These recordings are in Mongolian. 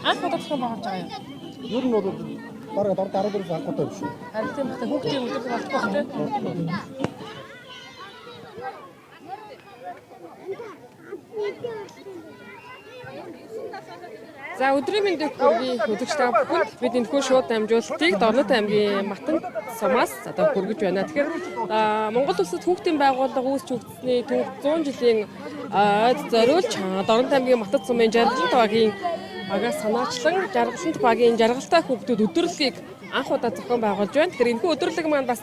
Анх удаа зохион байгуулж байгаа юм. Ер нь бол бараг 14 анхудаа биш үү? Харин тийм бахта хүүхдийн өдөр болчих бах тийм. За өдрийн мэндийг хүргэе үзэгч та бүхэнд бид энэхүү шууд дамжуулалтыг Дорнод аймгийн Матанд сумаас одоо хүргэж байна. Тэгэхээр Монгол улсад хүүхдийн байгууллага үүсч өгдсөний түүх 100 жилийн ойд зориулж Дорнод аймгийн Матад сумын жаргалант багийн багаас санаачлан жаргалант багийн жаргалтай хүүхдүүд өдөрлөгийг анх удаа зохион байгуулж байна. Тэгэхээр энэхүү өдөрлөг маань бас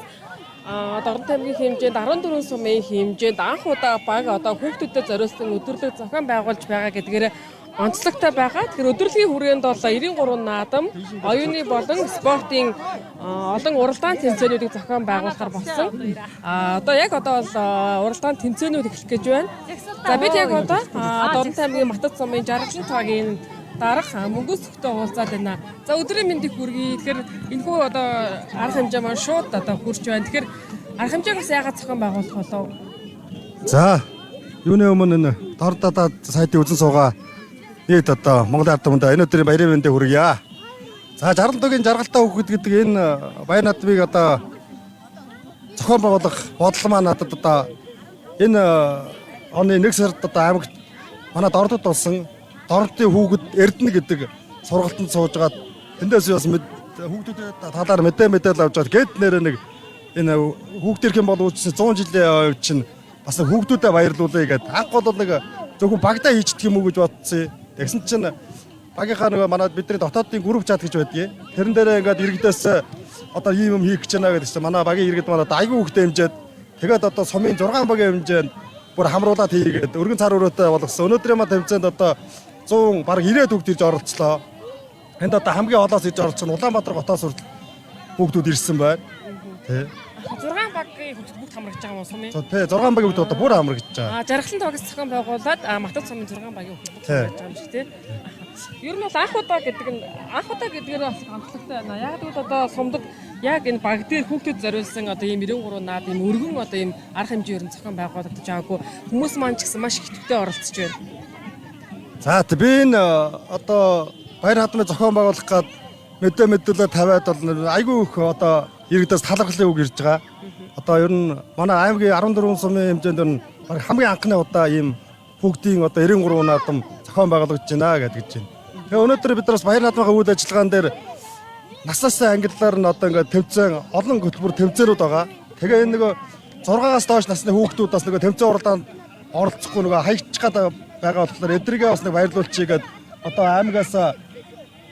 Дорнод аймгийн хэмжээнд 14 сумын хэмжээнд анх удаа баг одоо хүүхдүүдэд зориулсан өдөрлөг зохион байгуулж байгаа гэдгээр онцлогтой байгаа. Тэгэхээр өдрөлийн хүрээнд бол 93 наадам, оюуны болон спортын олон уралдаан тэмцээнүүдийг зохион байгуулахар болсон. Одоо бол уралдаан тэмцээнүүд эхлэх гэж байна. За бид яг одоо Дорнод аймгийн Матад сумын жаргалант багийн дарах мөнгөс зөвхөн уулзаад байна. За өдрийн мэндийг хүргэе. Тэгэхээр энэхүү одоо арга хэмжээ маань шууд одоо хүрч байна. Тэгэхээр арга хэмжээг бас яагаад зохион байгуулах болов? За юуны өмнө энэ Дорнод сайтын үзэн суугаа нийт одоо Монгол ард түмэнд энэ өдрийн баярын мэндийг хүргье. За жаргалантын жаргалтай хүүхэд гэдэг энэ баяр наадмыг одоо зохион байгуулах бодол маань надад одоо энэ оны 1 сард одоо аймагт манай Дорнод болсон Дорнодын хүүхэд Эрдэнэ гэдэг сургалтанд суужгаад тэндээс бас хүүхдүүдэд талаар мэдээлэл авч байгаа. Гэт нэр нэг энэ хүүхдэрхэн бол үүссэн 100 жилийн хувьд чинь бас хүүхдүүдэд баярлуулъя гэдэг. Анх бол нэг зөвхөн багтаа хийчихдэг юм уу гэж бодсон. Тэгсэн чинь багийнхаа нөгөө манай бидний дотоодын групп чат гэж байдгийг. Тэрэн дээрээ ингээд иргэдээс одоо ийм юм хийх гэж байна гэдэг чинь манай багийн иргэд манай айгүй хүүхдээ хэмжээд тэгээд одоо сумын 6 багийн хэмжээнд бүр хамруулаад хийгээд өргөн цар өрөөтэй болгосон. Өнөөдрийн маань тэмцээнд одоо 100 бараг 90 хүүхд ирж оролцлоо. Энд одоо хамгийн олоос ирж оролцсон Улаанбаатар готоос хүүхдүүд ирсэн байна. Тэ. 6 багийн хүүхдүүд бүгд хамрагч байгаа юм уу сумын? Тэ 6 багийн хүүхдүүд одоо бүр хамрагч байгаа. Жаргалант багаас зохион байгуулад Матад сумын 6 багийн хүүхдүүд хамрагч байгаа юм шиг тийм. Ер нь бол анх удаа гэдгээр бас онцлогтой байна. Яг л одоо сумдад яг энэ баг дээр хүүхдүүд зориулсан одоо ийм 93 наад ийм өргөн одоо ийм арга хэмжээ ер нь зохион байгуулагдаж байгаагүй. Хүмүүс маань ч гэсэн маш их төвтэй оролцож байна. За би энэ одоо баяр наадмыг зохион байгуулах гээд мэдээлэл тавиад бол айгүй их одоо иргэдээс талархлын үг ирж байгаа. Одоо ер нь манай аймгийн 14 сумын хэмжээнд ер нь хамгийн анхны удаа ийм бүгдийн одоо 93 наадам зохион байгуулагдаж байна гэж байна. Тэгээ өнөөдөр бид нараас баяр наадмын үйл ажиллагаан дээр насаасаа ангиллаар нь одоо ингээд тэмцээн олон хөтөлбөр тэмцээнүүд байгаа. Тэгээ энэ нөгөө 6-аас доош насны хүүхдүүд бас нөгөө тэмцээн уралдаанд оролцохгүй нөгөө хаягдчих гээд байгаа болохоор эдрийгээ бас нэг баярлуулчих гээд одоо аймагаас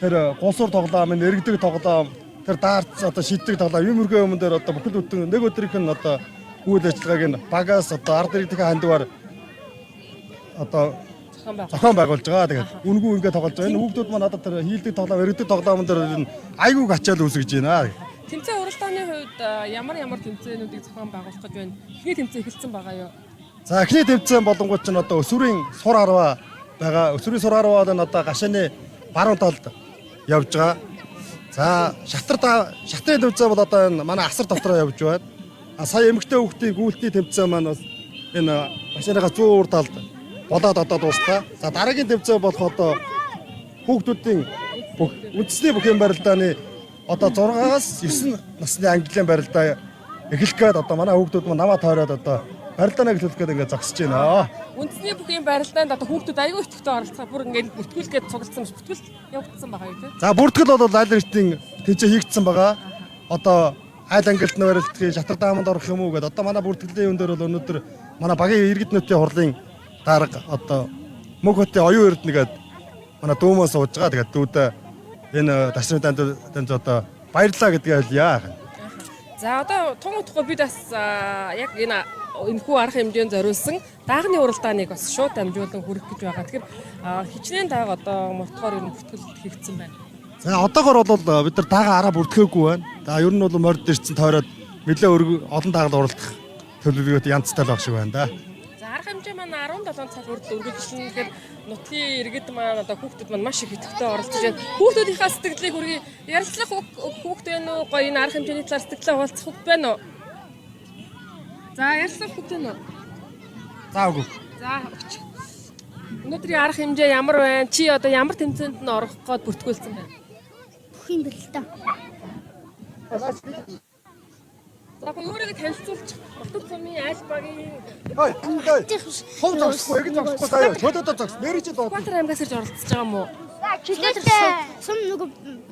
тэр гулсуур тоглоом, нэргдэг тоглоом, тэр даарц одоо шиддэг тоглоом юм өргөө өмнө дээр одоо бүхэл бүтэн нэг өдрийнх нь одоо үйл ажиллагааг нь багаас одоо ард иргэдийн хандвар одоо зохион байгуулж байгаа. Тэгээд үнгүй ингээд тоглож байгаа. Энэ хүүхдүүд маань одоо тэр хийлдэг тоглоом, эргэдэг тоглоомн дээр айгүйг ачаал үүсгэж байна. Тэмцээн уралдааны хувьд ямар тэмцээнүүдийг зохион байгуулах гэж байна? Эхний тэмцээн эхэлсэн байгаа юу? За эхний тэмцээн болонгууд ч одоо өсвөрийн сур харваа байгаа. Өсвөрийн сур харваа нь одоо гашааны баруун талд явж байгаа. За шатрын тэмцээн бол одоо энэ манай асар дотроо явж байна. Сая эмэгтэй хүүхдийн гүйлтийн тэмцээн маань бас энэ гашааныхаа зүүн талд болоод одоо дуусна. За дараагийн тэмцээн болох одоо хүүхдүүдийн үндэсний бүхэн барилдааны одоо 6-аас 9 насны английн барилдаа эхлэх гээд одоо манай хүүхдүүд маань намаа тойроод одоо барилдаанаа эхлүүлэх гээд ингээд зогсож байна. Үндэсний бүхэн барилдаанд одоо хүүхдүүд аягүй их төвтэй оролцоо бүр ингээд бүртгүүлгээд цугласан бүртгэл явагдсан байгаа юу тийм. За бүртгэл бол аль хэдийн тэнцээ хийгдсэн байгаа. Одоо айл ангилт нь барилдахыг шатар дааманд орох юм уу гэдэг. Одоо манай бүртгэлийн юм дээр бол өнөөдөр манай багийн иргэд нутгийн хурлын дарга одоо Мөнх хотын оюун эрдэнэ гэдэг манай дүүмөө сууж байгаа. Тэгээд дүүдээ энэ тасрын танд одоо баярлалаа гэдгийг хэлье. За одоо тун утгагүй бид бас яг энэхүү арга хэмжээнд зориулсан даагны уралдааныг бас шууд дамжуулан хүргэх гэж байгаа. Тэгэхээр хичнээн даага одоо муртахаар ер нь бүртгэл хийгдсэн байна. За одоогор бол бид нар даага араа бүртгээгүй байна. За ер нь бол морд ирсэн тойроод нэлээ олон даагалд оролцох төлөвлөгөөд янзтай л баг шиг байна да. За арга хэмжээ маань 17 цаг хүртэл үргэлжлэн тэгэхээр нутгийн иргэд маань одоо хүүхдүүд маань маш их идэвхтэй оролцож байна. Хүүхдүүдийнхээ сэтгэлийг хүргэе. Ярилцлах хүүхд байна уу? Гоё энэ арга хэмжээний талаар сэтгэлээ хуваалцах хүүхд байна уу? За ярилцлах хүүхд байна уу? За үгүй. За өгч. Өнөөдрийн арга хэмжээ ямар байна? Чи одоо ямар тэмцээнд нь орох гээд бүртгүүлсэн байна? Бүх юм бэл та. За өөрийгөө танилцуулж Батбат сумын аль багийн Хов зогсохгүй яг зогсохгүй таа. Чөлөөдөө зогс. Нэрэж доо. Батар аймгаас ирж оролцож байгаа юм уу? Чөлөөтэй сум нөгөө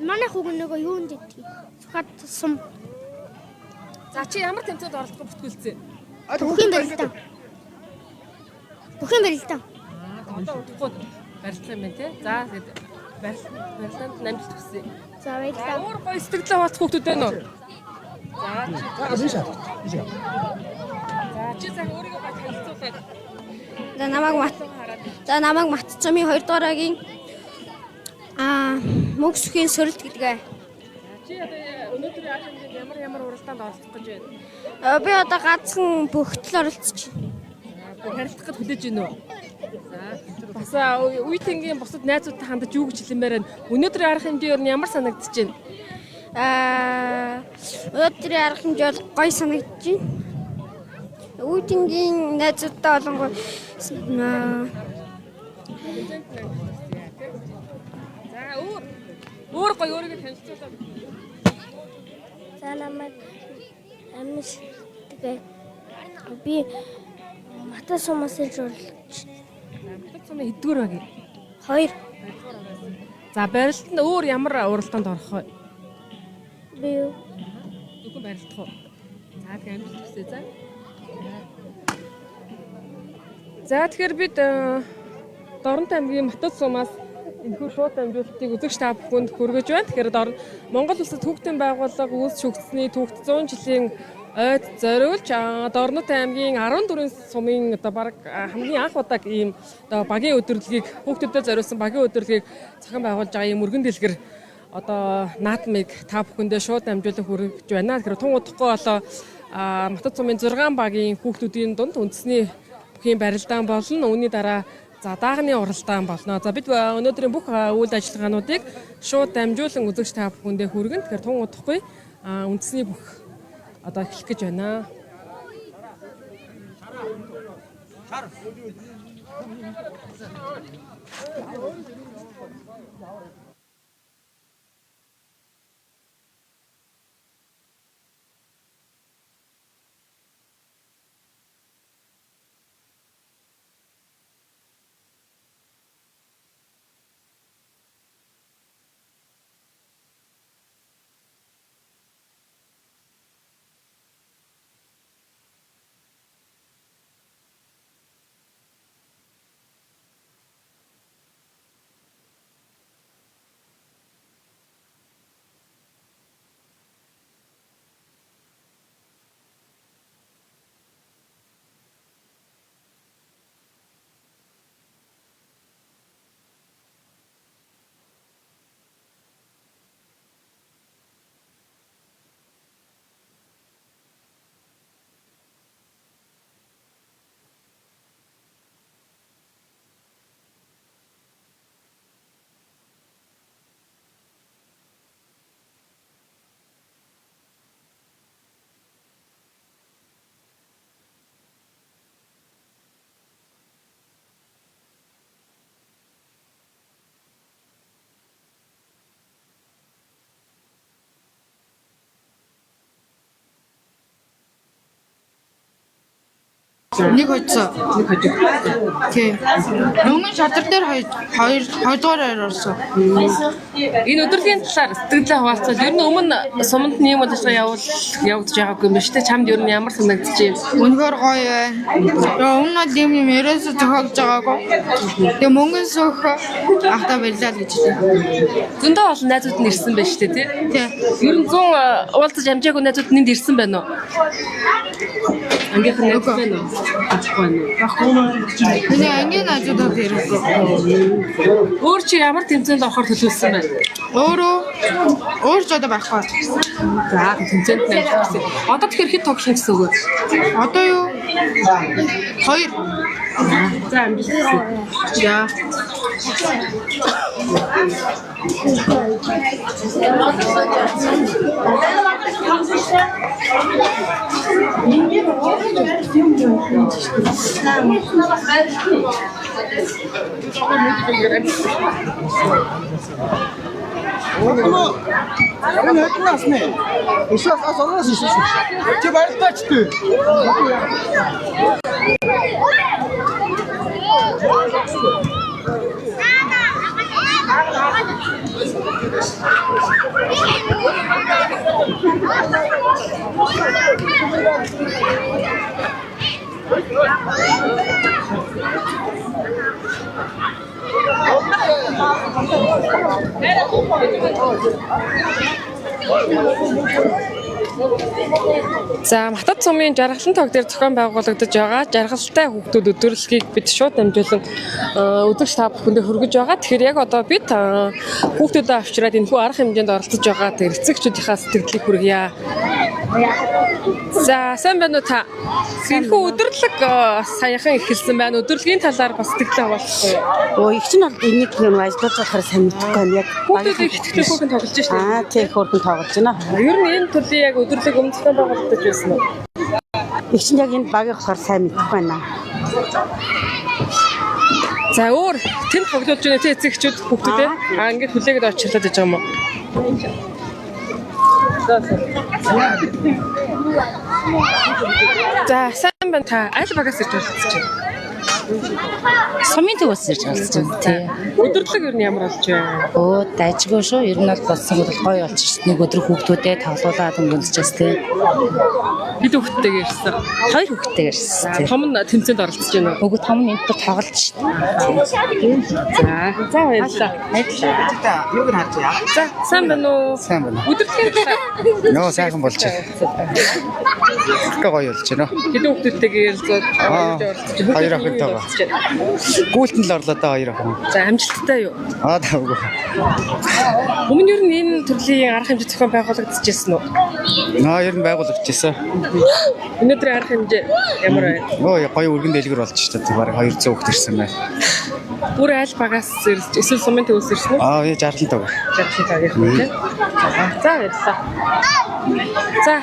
манай хүүг нөгөө юунд идэх. Цохот сум. За чи ямар тэмцээнд оролцох бүртгүүлсэн? Бүх юм бэл та. Бүх юм бэл та. Одоо удахгүй барилдах юм байна те. За тэгээд барилдаанд намжилт хүсье. За баярлалаа. Өөр гоё сэтгэлээ хуваалцах хүмүүс байна уу? За чи цаг өөрийгөө баг танилцуулаад. За намайг Матцамын 2 дугаар агийн мөнх сүхийн сөрөлт гэдэг. Чи одоо өнөөдрийн арга хэмжээнд ямар уралдаанд оролцох гэж байна? Би одоо ганцхан бөхтөл оролцож байна. Харилцах гэж хүлээж байна уу? За бас үеийнгийн бусад найзуудтай хандаж юу гэж хэлмээр байна? Өнөөдрийн арга хэмжээ ер нь ямар санагдаж байна? Өнөөдрийн арга хэмжээ бол гоё санагдаж байна. Үеийнгийн найзуудтай болонгой За өөр гоё өөрийгөө танилцуулаад. За намайг амш тэгээ би Матас сумаас ирж орлож. Батбат сумын хэддүгээр баг? 2 За барилданд өөр ямар уралдаанд орох вэ? би Үгүй барилдах уу? За тэгэхээр амжилт хүсье за. За тэгэхээр бид Дорнот аймгийн Матбат сумаас энэхүү шууд амжилтыг үзэгч та бүхэнд хүргэж байна. Тэгэхээр Монгол Улсад хүүхдийн байгууллага үүсч хөгжсөний түүхт 100 жилийн ойд зориулж Дорнот аймгийн 14 сумын одоо баг хамгийн анх удааг ийм одоо багийн өдөрлөгийг хүүхдэд зориулсан багийн өдөрлөгийг зохион байгуулж байгаа ийм өргөн дэлгэр одоо наадмыг та бүхэндээ шууд амжуулан хүргэж байна. Тэгэхээр тун удахгүй болоо Матбат сумын 6 багийн хүүхдүүдийн дунд үндэсний бүхийн барилдаан болно. Үүний дараа даагны уралдаан болно. За бид өнөөдрийн бүх үйл ажиллагаануудыг шууд дамжуулан үзэгч та бүхэндээ хүргэн. Тэгэхээр тун удахгүй үндэсний бүх одоо эхлэх гэж байна. Нэг хожсон. Тийм. Өмнө шатар дээр 2 дугаар орсон. Энэ өдрлийн талаар сэтгэлээ хуваалцвал ер нь өмнө суманд нэм бол ажиллагаа явагдаж байгаагүй юм ба шүү дээ. Чамд ер нь ямар санагдаж байна? Үнэхээр гоё байна. Өмнө нь юм ерөөсө зохиогдож байгаагүй. Тэгээ мөнгөн сөх ахта барилаа л гэж хэлээ. Зөндөө олон найзууд нь ирсэн байна шүү дээ, тий? Тийм. Ер нь 100 уулзаж амжаагүй найзууд нэнд ирсэн байна уу? Ангийнхан найз байна уу? Миний ангийн найзуудад ирсэн. Өөр чи ямар тэмцээнд орохоор төлөвлөсөн байна? Өөр ч одоо байхгүй. За тэмцээнд найзлсан. Одоо тэгэхээр хэд тоглох гэсэн үг вэ? Одоо юу? 2. За амжилт. За. Энэ хэднээс нэ? Ишээс асуугаас ишээс. Чи баяртаач тий. За Матад сумын жаргалан тог дээр зохион байгуулагдаж байгаа жаргалтай хүүхдүүд өдрөлгийг бид шууд дамжуулан үзэгч та бүхэндээ хүргэж байгаа. Тэгэхээр яг одоо бид хүүхдүүдэд авчираад энэхүү арга хэмжээнд оролцож байгаа тэр эцэгчүүдийнхээ сэтгэлийг хүргье. За сайн байна уу та? Энэхүү өдрөлг саяхан эхэлсэн байна. Өдрөлгийн талаар бас сэтгэлээ хуваалцъя. Их ч нь бол энийг юм ажиллаж байхаар сайн мэдэхгүй байна. Яг Хүүхдүүдийг ихтгэл хүүхэн тоглож штеп. тийм хөөрхөн тоглож байна. Ер нь энэ төрлийн яг өдрөлг өмнө зохион байгуулагдаж байсан уу? Их ч яг энэ багийн болохоор сайн мэдэхгүй байна. За өөр тэнд тоглож байгаа тэ эцэгчүүд хүүхдүүдээ ингээд хүлээгээд очирлаад байж байгаа юм уу? За сайн байна та аль багаас ирж оролцож байна? Сумын төвөөс ирж оролцож байна тий. Өдөрлөг ер нь ямар болж байна? Оо дайжгүй шүү. Ер нь бол болсон бол гоё болж шít. Нэг өдөр хүүхдүүдэд тоглуулаад өнгөрчөөс тий. Хэд хүүхдтэйгээ ирсэн? 2 хүүхдтэйгээ ирсэн тий. Том нь тэмцээнд оролцож байна уу? Нөгөө том нь энэ дээр тоглож шít. За баярлалаа. Юуг нь харж яа? За сайн байна уу? Сайн байна. Өдөрлөгийн талаар Нөө сайхан болж байна. Гоё болж байна. хэд хүүхдтэйгээ ярилцаад оролцож байна? Хоёр охинтойгоо. Гүйлтэн л орлоо да хоёр охин. За амжилттай юу? Тавгүй. Өмнө ер нь энэ төрлийн арга хэмжээ зохион байгуулагдчихсэн уу? Ер нь байгуулагдчихсан. Өнөөдрийн арга хэмжээ ямар байна? Гоё өргөн дэлгэр болж шүү дээ. Бараг 200 хүүхд ирсэн байна. Бүр аль багаас ирж эсвэл сумын төвөөс ирсэн үү? Энэ жарлан тог. Жагшин тагийнх нь тийм. За баярлалаа. За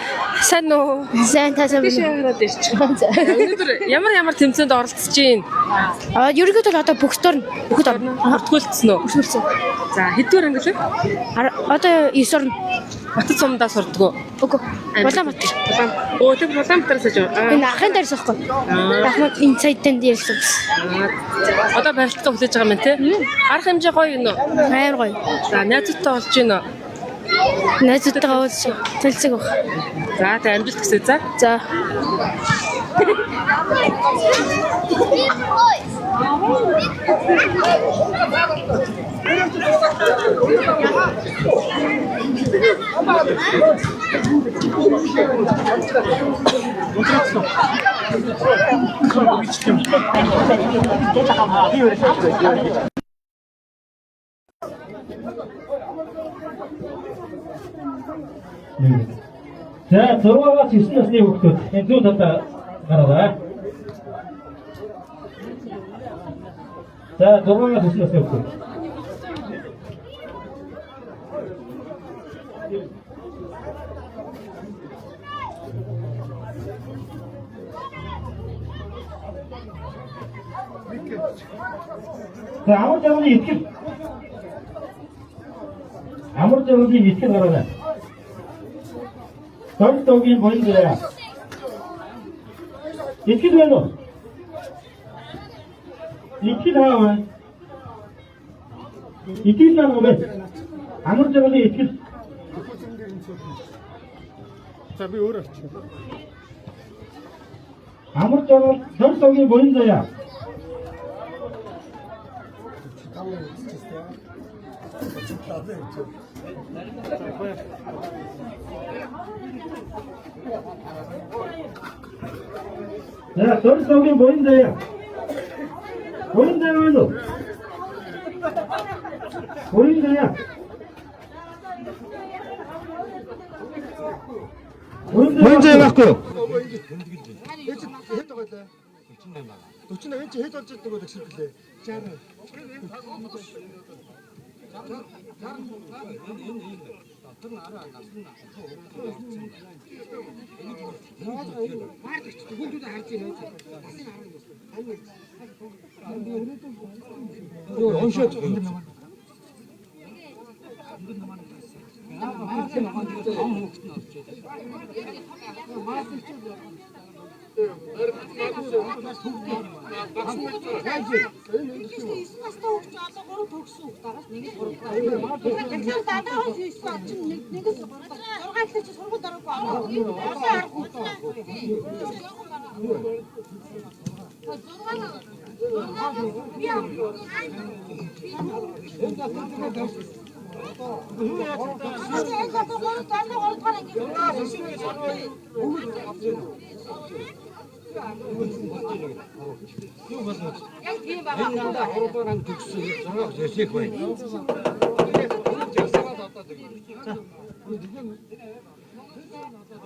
сайн уу? Сайн тасаа Тийш яваад ирчих. Өнөөдөр ямар тэмцээнд оролцож байна? Ерөнхийдөө одоо бүгд орно. Бүгд орно. Бүртгүүлсэн үү? Бүртгүүлсэн. За хэдгээр англиг? Одоо 9 орно. Батд сумдаа сурдгоо. Үгүй. Улаанбаатар. Оо тэг Улаанбаатараас ажив. Энэ ахын дээрс ихгүй. Ахмад энэ цайдан дээрсэн. Одоо барилтаа хүлээж байгаа юм тий. Арга хэмжээ гоё юм уу? Амар гоё. За найзуудтай болж байна уу? Найзуудтайгаа уулзсан. Төлцөг баг. За тэг амжилт хүсье за. За. За 6-аас 9 насны хүүхдүүд энэ зүүн талдаа гараарай. За 6-аас 9 насны хүүхдүүд. За амар жаргалын итгэл. Амар жаргалын итгэл гараарай. Төгтөгийн боён дээр. Итгэл байна уу? Итгэл хаа. Итгэл нар уу бэ? Амар жаргалын итгэл. За би өөр авчих. Амар жаргал төгтөгийн боён дээр. 자, 저기 보인대요. 보인대요. 보인대요. 보인대요 갖고요. Өчнө энэ хэд болж байгаа гэдэг шилбэлээ. Чаар.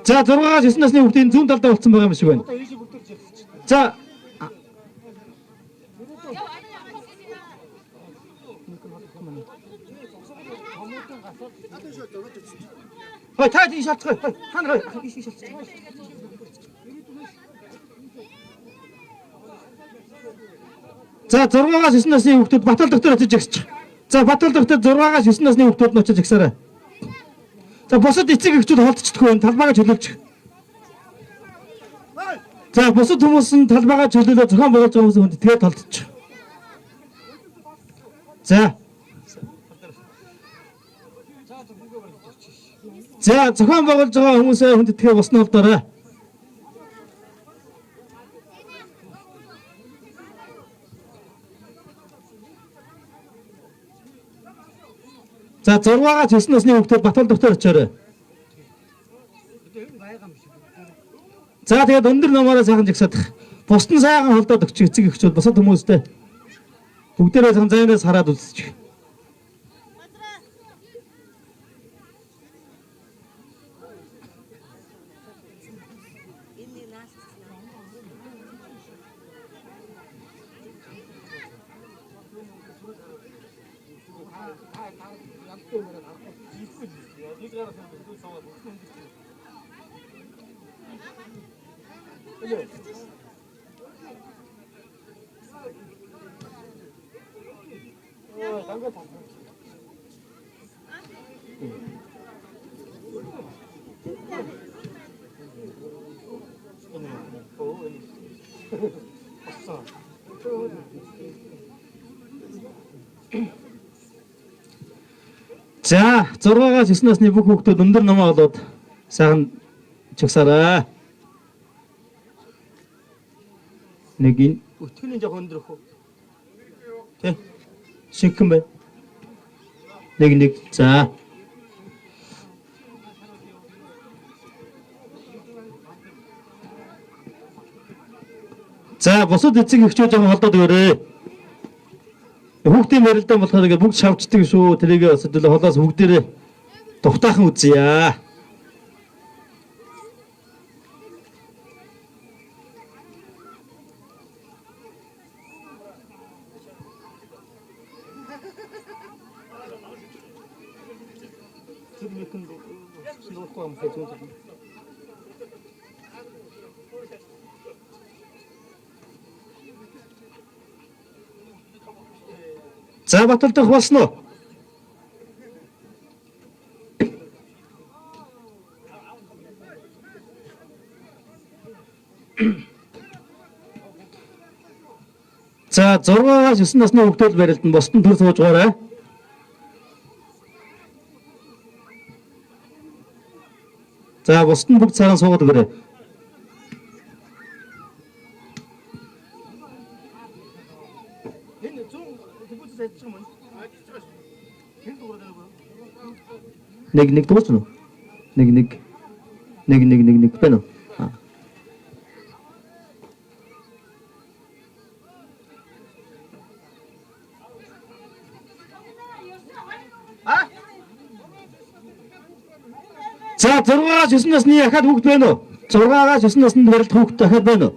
За 6-аас 9 насны хүүхдийн зүүн талдаа болцсон байгаа юм шиг байна. За Хой та тийм шалтгаан. Та нар ийм шалтгаан. За 6-аас 9 насны хүүхдүүд Батал доктор очиж агсчих. За Батал доктор 6-аас 9 насны хүүхдүүд нь очиж агсаарай. За бусад эцэг эхчүүд холдчихдаггүй энэ талбайгаа чөлөөлчих. За бусад хүмүүс нь талбайгаа чөлөөлөө зохион байгуулж байгаа хүмүүс тэгээд холдчих. За зохион байгуулж байгаа хүмүүсээ хүндэтгээ босны холдоорой. За 6-аас 9 насны хүүхдүүд Батал доктор очиорой. За тэгээд өндөр номоороо сайхан жигсаадах. Бусд нь сайхан холдоод өгчих эцэг эхчүүд бусад хүмүүстэй бүгдээрээ сайхан зайнаас хараад үзчих. За 6-аас 9 насны бүх хүүхдүүд өндөр намаа болоод сайхан чагсаарай. Нэг энэ өтгөний жоо өндрөх үү? Тэ. Шинхэн бай. Нэг за. За бусад эцэг эхчүүд жоохон холдоод өгөөрэй. Хүүхдийн барилдаан болохоор ингээд бүгд шавчдаг шүү. Тэрийгээ бас өдөл холоос бүгдээрээ тухтаахан үзье. За Батал дах болсон уу? За 6-аас 9 насны хүүхдүүд барилдан босдон төр сууж байгаарай. За босдон бүгд цагаан суугаад өгөөрэй. Нэг дуусна уу? Нэг байна уу? За 6-аас 9 насны ахад хүүхд байна уу? 6-аас 9 наснд барилд хүүхд ахад байна уу?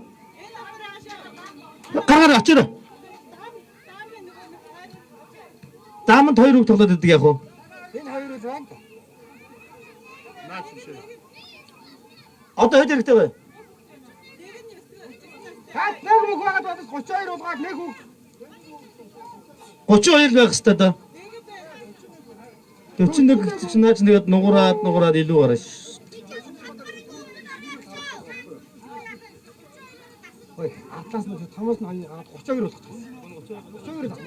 Гараар очироо. Даамд хоёр хүүхд тоглоод идэг яах вэ? Энэ хоёр л байна. Одоо хэд хэрэгтэй вэ? Хаад нэг хүүг байгаад бодож 32 уулгаад нэг хүүг 32 байх хэрэгтэй да. 41 чинь наач нэгэд нугураад илүү гараа ш. Ой, атлаас нь томоос нь 32 болох. 32 болох.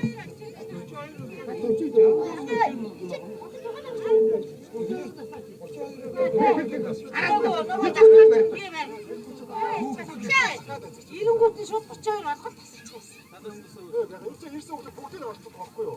Ирэнгүүт нь шууд 32 болгоод тасчихсан. Ирсэн хүмүүс бүгдийг орчихсон байхгүй юу?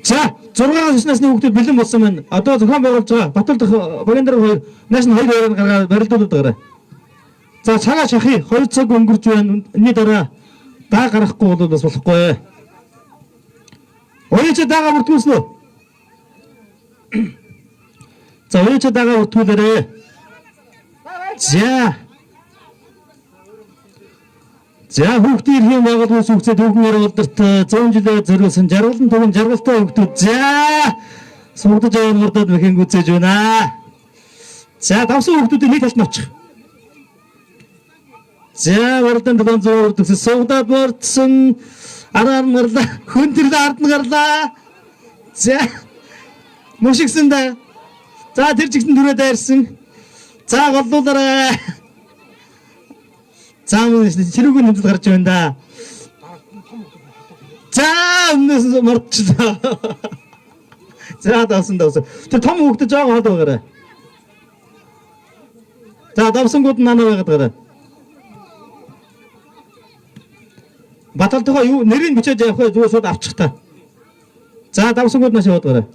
За 6-аас 9 насны хүүхдүүд бэлэн болсон байна. Одоо зохион байгуулж байгаа Батал дахь Багиндар 2 нааш нь 2 хоёрыг гаргаад барилдуулаад байгаа. За цагаа шахи 2 цаг өнгөрч байна. Энэний дараа даа гарахгүй бол бас болохгүй. Оёч даага бүртгүүлсэн үү? За оёч даага бүртгүүлээрэй. За хүүхдийн эрхийн байгууллагын сүгцэд хүүхэн оролдолт 100 жилээр зориулсан жаргалан төвийн жаргалтай хүүхдүүд за сугдаж явсан мөрдөд мэхэн гүцээж байна. За давсан хүүхдүүдийн нэг талд нь очих. За вардан 700 төгсөж сугдаад мордсон араар марлаа хөндөрлө ард нь гарлаа. За мушигсэн да. За тэр чигтэн түрээ дайрсан. За голлуулаарай. За чирүүг нь хэмжил гарч байна да. За өмнөөс мордчихлаа. За давсан. Тэр том хүүхдээ жоо хаад байгаарай. За давсангууд нанаа байгаад гараа. Баталтайгаа юу нэрийг бичиж явах зүгээр шууд авчих та. За давсангууд нааш яваад гараа.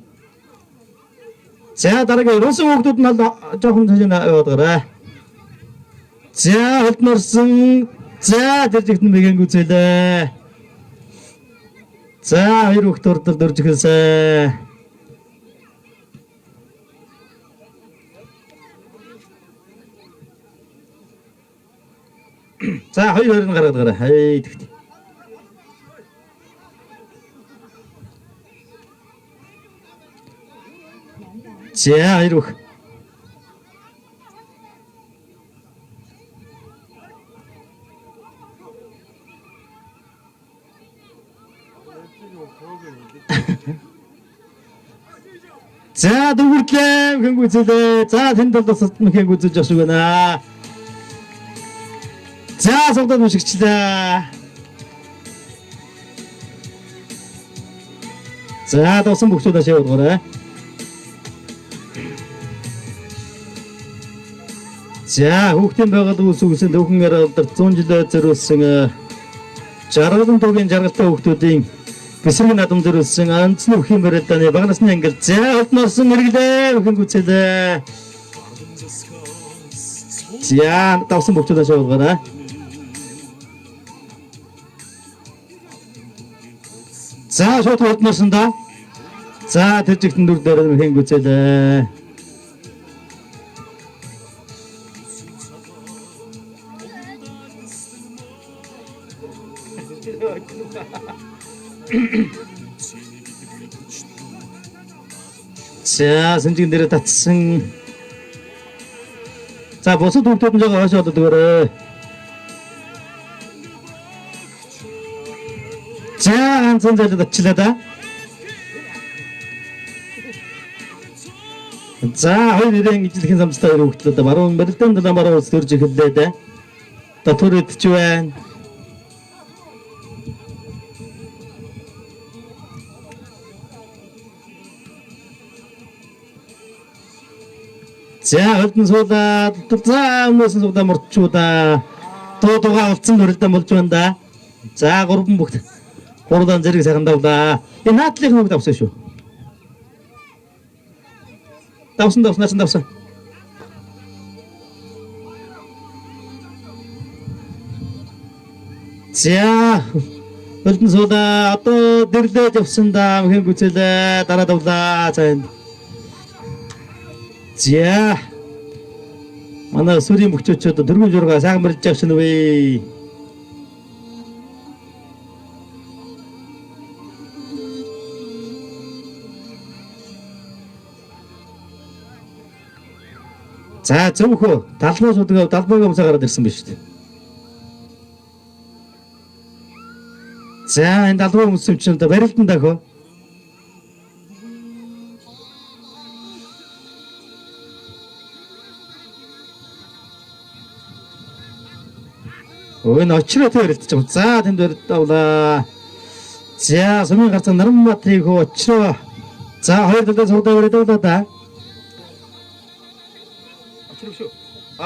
За дараагийн русын хүүхдүүд нь жоохон цаашаа яваад гараа. За холдморсон. За тэр жигтэн мэгээнгүй зээлээ. За хоёр хүүхд урдл дөрж эхэлсэн. За хоёр нь гаргаад гараа. Хай тэгт. За хоёр хүүхд. За дөрвөлээ хэнгүй зэлээ. За тэнд бол бас хэнгүй зэлж ах шиг байна. За согдоод мушигчлаа. За давсан бүхчүүд ашиг удаарай. За хүүхдийн байгууллагын сүгсэнд өвхөн оролдолт 100 жилээр зориулсан жаргалан төвийн жаргалтай хүүхдүүдийн бисрэг надам зориулсан анцны өвхийн барилдааны бага насны ангил за олдморсон мэргэлээ өвхөн гүцэлээ. За давсан бүхчүүд ашиг удаарай. За шууд олдморсон да. За тэр жигтэн дүр дээр өвхөн гүцэлээ. За сэнжин дээр татсан. За босод хүүхдүүд нь жоо хашаад өгөөрэй. За ганцхан зайлд очлаа да. За хоёр нэрэн ижлэхэн самстай хүүхдүүд баруун барилдаан далайн баруун улс төрж эхэллээ да. Дотор идэж байна. За олдон суулаад за хүмүүс суудаа морчуудаа дуугаа олцсон барилдаан болж байна да. За гурван бүгд гурван зэрэг сайхан давлаа. Энэ наадлын хүүхд авсан шүү. Давсан. За Хөлтөн суулаа. Одоо дэрлэж явсан да. Мхэн гүцэлээ. Дараа давлаа. За энэ. За. Манай сүрийн бөхчөч одоо дөрвөн жургаа сайхан барьж явах шин вэ. За зөвхөн талбай судгаа талбайг өмсө гараад ирсэн биз дээ. За энэ талбай өмссөн чинь одоо барилдан дахио. Ой н очроо төрөлдөж байгаа. За тэнд барьдавлаа. За сумын гарцаа Наранбаатрыг очроо. За хоёр талдаа суудаа барьдавлаа да.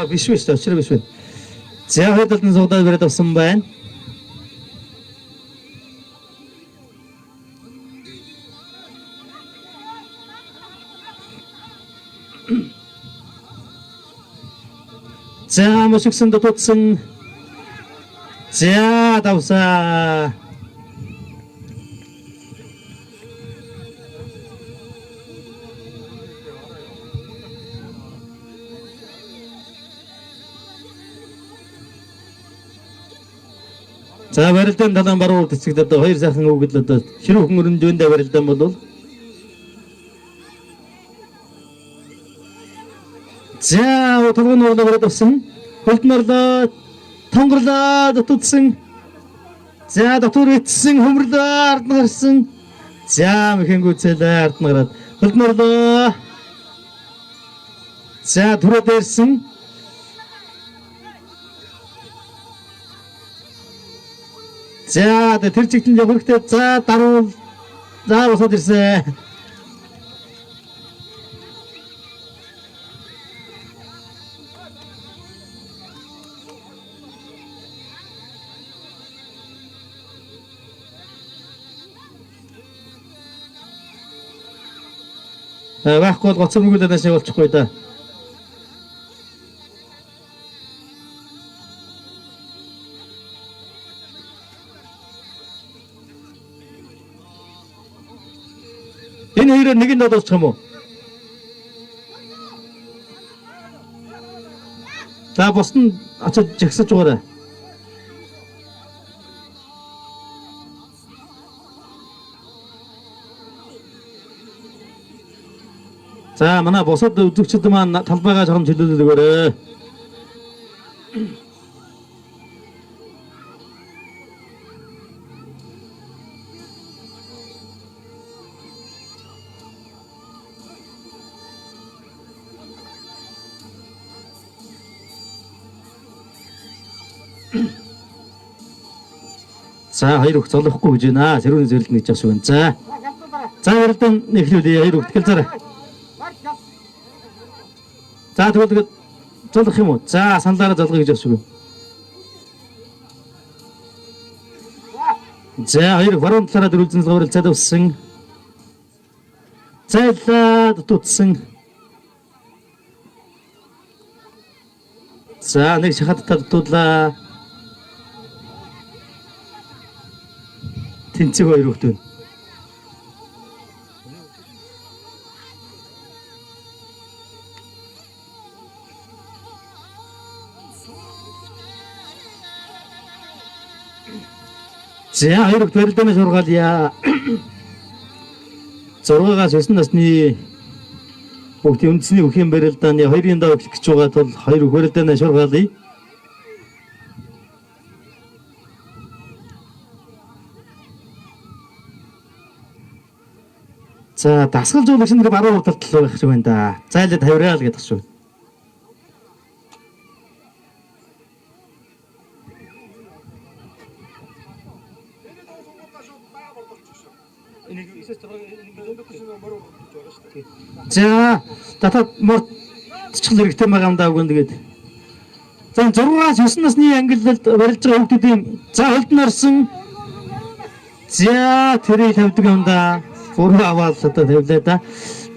Биш биш очроо биш. За хоёр талд нь суудаа барьдавсан байна. За мөсгсөн дотсон. За давсаа. За барилдан талан баруун тэцэгт одоо хоёр сайхан өгөл одоо ширүүхэн өрөндөөндөө барилдан бол за толгойн урлаа бараад авсан. Хөлтнөрлөө тонгорлоо дутсан. За дотор итсэн хөмрлөө ард гарсан. За мэхэнгүүцэлээ ард гараад хөлтнөрлөө. За түрээ дээрсэн. За тэр чигтэн явахтай за даруул за босоод ирсэн. Байхгүй бол гоцом мөгөлөө дэше болчихгүй да. Энэ хоёроо нэг нь додосчих юм уу? За бос нь очиж жагсаж байгаарай. За манай босоод үзэгчд маань талбайгаа жоохон чөлөөлөл өгөөрэй. За хоёр их золохгүй гэж байна. Сэрүүний зэрэлт нэг жагш байна. За. За ярилдан нэхлүүлээ хоёр их гэлзараа. За тэгвэл золох юм уу? За саналаараа золгоё гэж асуув. За хоёр баруун талаараа дөрвөлзэн зурвалцаад өссөн. Зайлаа дутсан. За нэг шахадтаа дутуулаа. Тэнцэг хоёр хөлтөн. За хоёр барилдааны сургаалъя. 6-аас 9 насны хүүхдийн үндэсний бүхэн барилдааны 2-ын доо эхлэх гэж байгаа тул хоёр барилдааны сургаалъя. За дасгалжуулагч нар баруун талд байх шиг байна да. Зайлаа тавираа л гэдэг шүү. За татад морд чихл хэрэгтэй байгаа юм даа үгүй тэгээд. За 6-аас 9 насны ангиллалд барилж байгаа хүүхдүүдийн за хөлд нарсан. За тэрийг тавьдаг юм да. Гурван аваад одоо тавилаа да.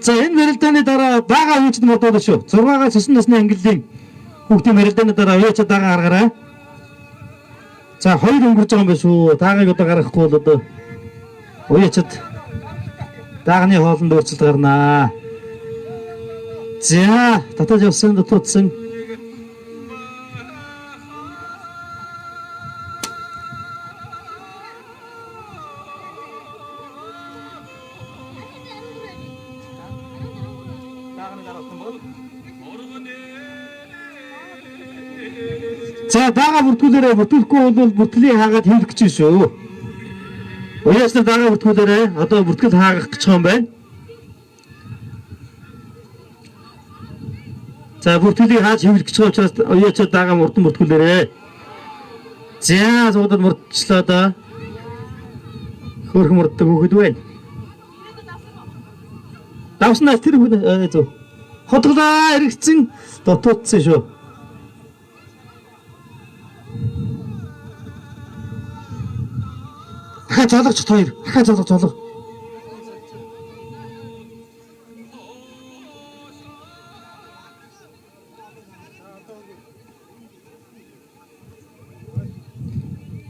За энэ барилдааны дараа бага хүүхэд модод шүү. 6-аас 9 насны ангиллын хүүхдийн барилдааны дараа уяачаа дагаа гаргаарай. За 2 өнгөрч байгаа юм байна шүү. Даагыг одоо гаргахгүй бол одоо уяачд даагны хоолнд өөрчлөлт гарнаа. За татаж явсан дутуудсан. За даага бүртгүүлээрээ бүртгүүлэхгүй бол бүртгэлийн хаагаад хийх гэж шүү. Уяас нар даага бүртгүүлээрээ одоо бүртгэл хаагах гэж байгаа юм байна. За бүртгэлийг хааж хийх гэж байгаа учраас уяас даага мурдан бүртгүүлээрээ. За зуудад мурдчлаа да. Хөрх мурддаг хөхөд байна. Давснаас тэр хүн зөв. Хотглоо эргэцэн дотоодсон шүү. Ахаа залгч хоёр. Ахаа залга.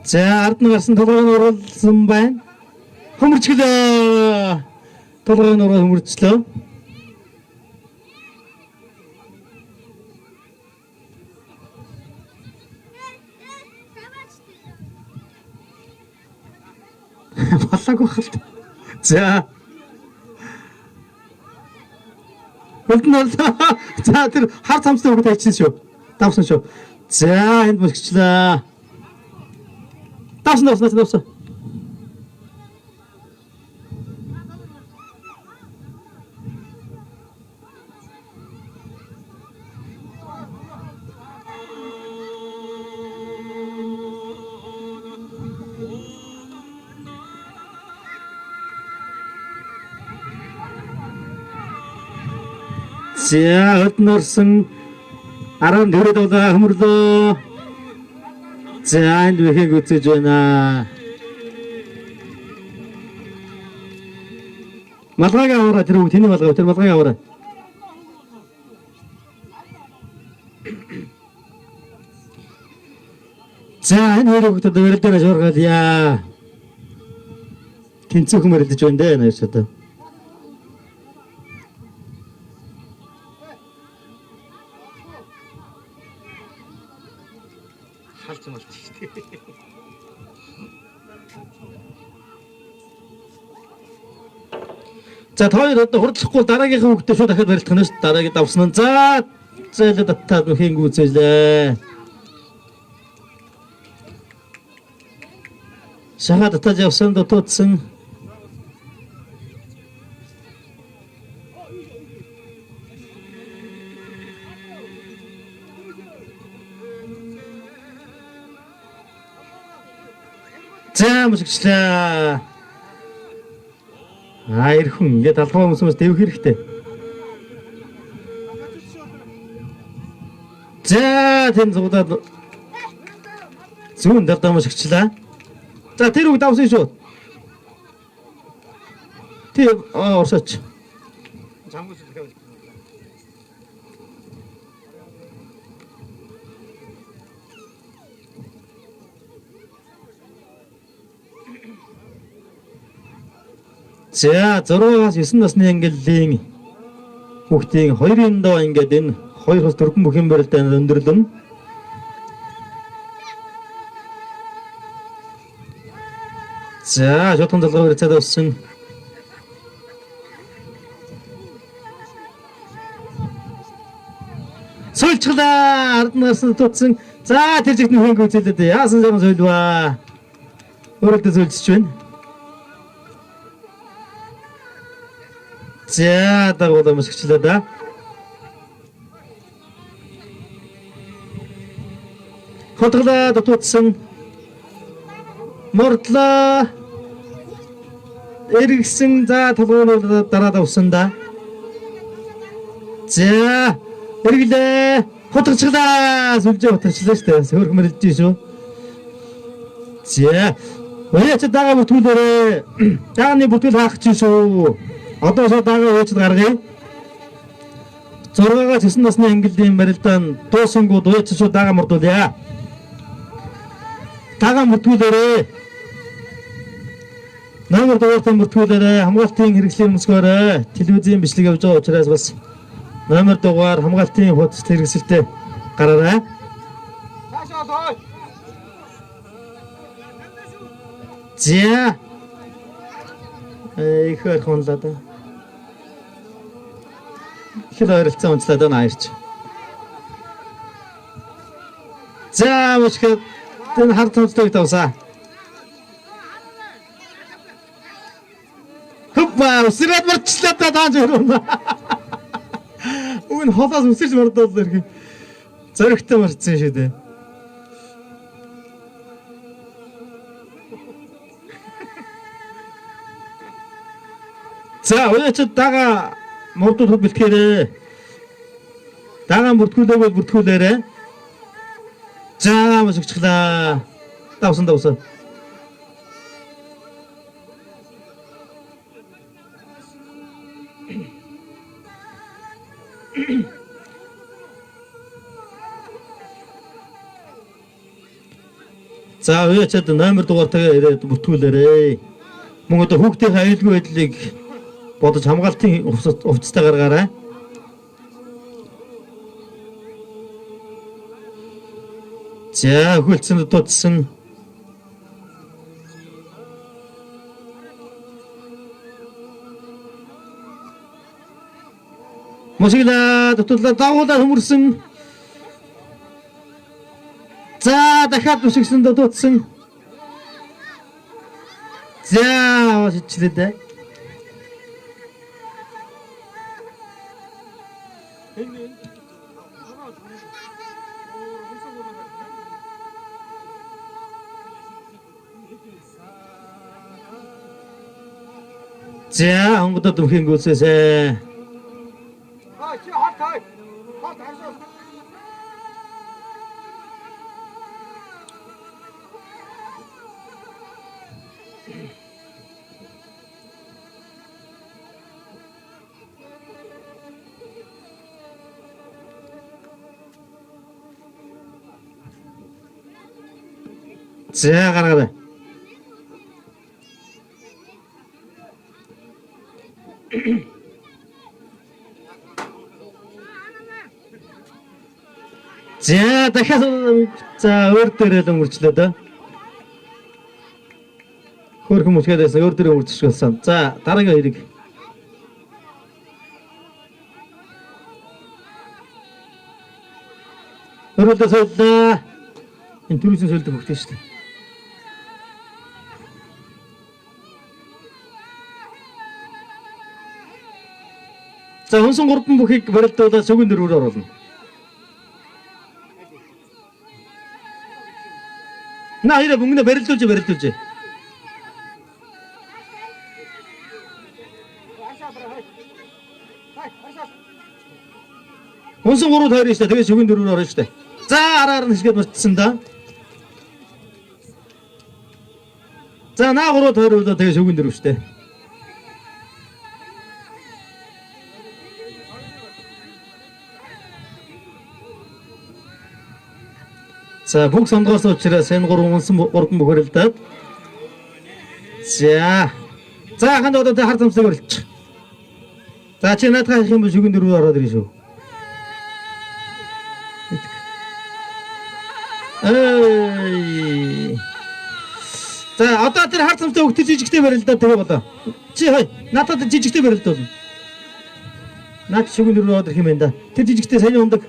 За ард нь гарсан толгойн оруулсан байна. Хөмөрчлөө. Толгойн ороо хөмөрчлөө. Балаагүй халт. За. Хөлтнөл. За тэр хар цамцтай өгд хайчихсан шүү. Давсан шүү. За энд бэлгчлээ. Давсан. За өднөрсөн 14 долоо хөмөрлөө. За энд вэхэг үзэж байна. Малгайг аваарай тэр үг тэний малгай тэр малгайг аваарай. За энэ хоёр хүүхдүүд өрөл дээр шуургалъя. Тэнцэх мөрөлдөж байна дээ нэрч одоо. Халцсан болчих шүү дээ. За хоёр одоо хурдлахгүй дараагийнхаа хүүхдээ шууд дахиад барилдах нь шүү. Дараагийн давсан нь. За зээлээ татаад хийнг үзээлээ. Шагаад татаж явсан дотоодсон. За мөсгчлээ. Ирхэн ингээд албаа хүмүүсээс дэвх хэрэгтэй. За тэн зуудаад зүүн дардаа мөсгчлээ. За тэр үг давсан шүү. Тэр орсоч. За 6-аас 9 насны ангиллын хүүхдийн 2-ын доо ингээд энэ 2-оос 4 бүхэн барилдаа өндөрлөн. За шотон залгуур цаад авсан. Сольчлаа арднаас тутсан. За тэр жигний хөнгө үзэлээд яасан зэрэг сойлваа. Өөрөдөө сөйлчих байна. За дагуулаа мөсгчлээ да. Хотглоо дотоодсон. Мордлоо. Эргэсэн за толгойн дараа давсан да. За эргэлээ. Хотгочлаа. Сүлжээ хотгочлаа шүү дээ. Хөрх мэрэлдэж шүү. За Уяач дагаа бүтгүүлээрээ. Даагны бүтгэл хаах чинь шүү. Одоо шууд дагаа уяач гаргая. 6-аас 9 насны ангиллын барилдаан дуусангууд уяач шууд дагаа мордуулъя. дагаан бүртгүүлээрээ. Номер дугаартаа бүртгүүлээрээ хамгаалтын хэрэгслийн өмсгөөрэй. Телевизийн бичлэг явж байгаа учраас бас номер дугаар хамгаалтын хуудас хэрэгсэлтэй гараарай. За. Их хонлоо да. Их ойролцоо унцлаад байна аярч. За мөчгөө тэн хард томцдог тавсаа. Хоппа усраад марчлаа та тааж өрөөнө. Үн холоос үсэрч мордоод ирэх. Зоригтой марцсан шүү дээ. За уяачд дага мордод бэлтгээрээ. Дага бүртгүүлээгүй бүртгүүлээрээ. За мөчгчлаа. Давсан. За уяачд номер дугаартаа ирээд бүртгүүлээрээ. Мөн одоо хүүхдийн аюулгүй байдлыг бодож хамгаалтын хувцастай гаргаарай. За хөлцөнд дутсан. Мосигла дутуулаа дагуулаа хөмөрсөн. За дахиад үсгсэн дутсан. За чичлээ дээ. За онгодод дүмхэн гүсээсэ. чи хот хай. Хот харсаа. За гаргаарай. За дахиад за өөр дээрээ л өнгөрчлөө дөө. Хөрхөн мөчгөөс өөр дээрээ өнгөрчих болсон. За дараагийн хоёрыг. Өөрөлдөө сууллаа. Энэ түрүүсэн суулдаг хөхтэй шүү дээ. За хонсон 3 бүхийг барилдуулаад sögün дөрвөөр оруулна. На ире бүнгнэ барилдуулж. Хонсон 3 тойрно шүү дээ. Тэгээ sögün дөрвөөр орно шүү дээ. За араар нь хэсгээд мартсан да. За наа 3 тойруулаа тэгээ sögün дөрвөө шүү дээ. За бүх сонгоос учраас энэ 3 бүх хөрөлдөд. За ханд одоо хар замсыг өрөлч. За чи наадах юм бол sögün дөрвөөр ороод ирэх шүү. За одоо тэр хар замтай өгтөж жижигтэй барилдаа тэгээ болоо. Чи хой надад жижигтэй барилдаа болно. Наад sögün дөрвөөр орох юм байна да. Тэр жижигтэй сайн ундаг.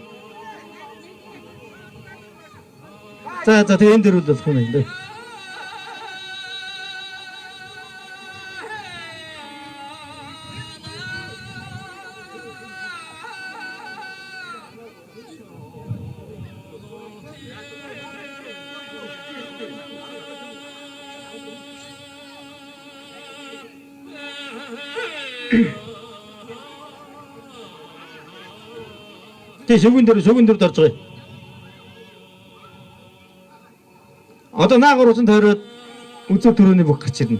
За тэгээ энэ дөрвөл болох юм байна. Тэгээ sögün дөрөд орж байгаа. Одоо наагур усан тойроод үзэг төрөний бүх гэж ирнэ.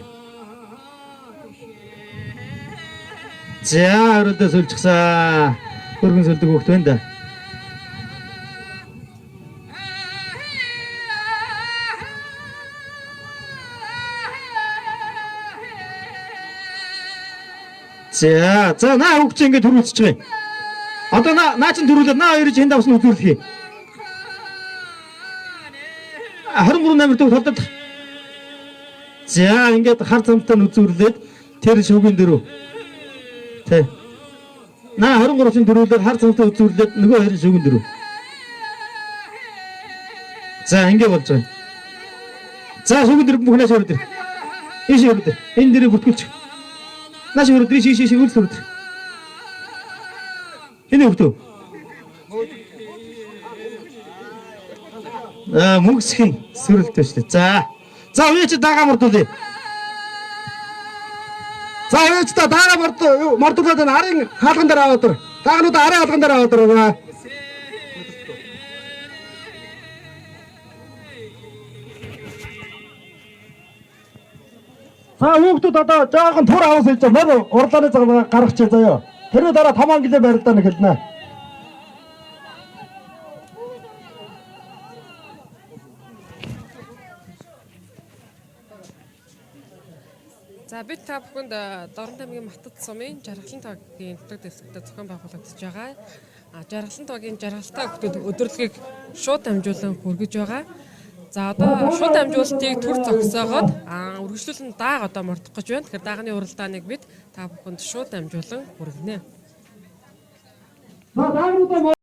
За өрөлдөө сөлчихсаа. Хөргөн сөлдөг хөхт байна да. За наа хүүхд чинь ингэ төрүүлчих юм. Одоо наа чинь төрүүлээд наа хоёрыг хэн давсан үзүүлэх юм. 23 номер төв толдод. За ингээд хар замтаа үзүүлээд тэр шүүгийн дөрөв. Тэ. Наа 23-ын дөрүүлээд хар замтаа үзүүлээд нөгөө хоёрын шүүгийн дөрөв. За ингэ болж байна. За шүүгийн дөрөв бүхнээс өрөд. Ийш өрөд. Энэ дэрийг бүртгүүлчих. Нааш өрөд ийш үлс өрөд. Энэ өгтөө. Мөнгөсхийн сүрэлтэй шүү дээ. За үеч дагаа мордуулъя. За үеч дагаа мордуулаад арын хаалган дээр аваад ир. Дааганууд арын хаалган дээр аваад ир. За хүүхдүүд одоо жоохон тур аваас хэлж байгаа. Урлааны цаг гаргачих заяа. Тэр дараа 5 ангилаа барилдаа нэг хэлнэ. За бид та бүхэнд Дорнод аймгийн Матад сумын жаргалан тоогийн нутаг дэвсгэрт зохион байгуулагдаж байгаа. Жаргалан тоогийн жаргалтай хүүхдүүд өдөрлөгийг шууд дамжуулан хүргэж байгаа. За одоо шууд дамжуулалтыг төр зогсоогоод үргэлжлүүлэн дааг одоо мордох гэж байна. Тэгэхээр даагны уралдааныг бид та бүхэнд шууд дамжуулан хүргэнэ.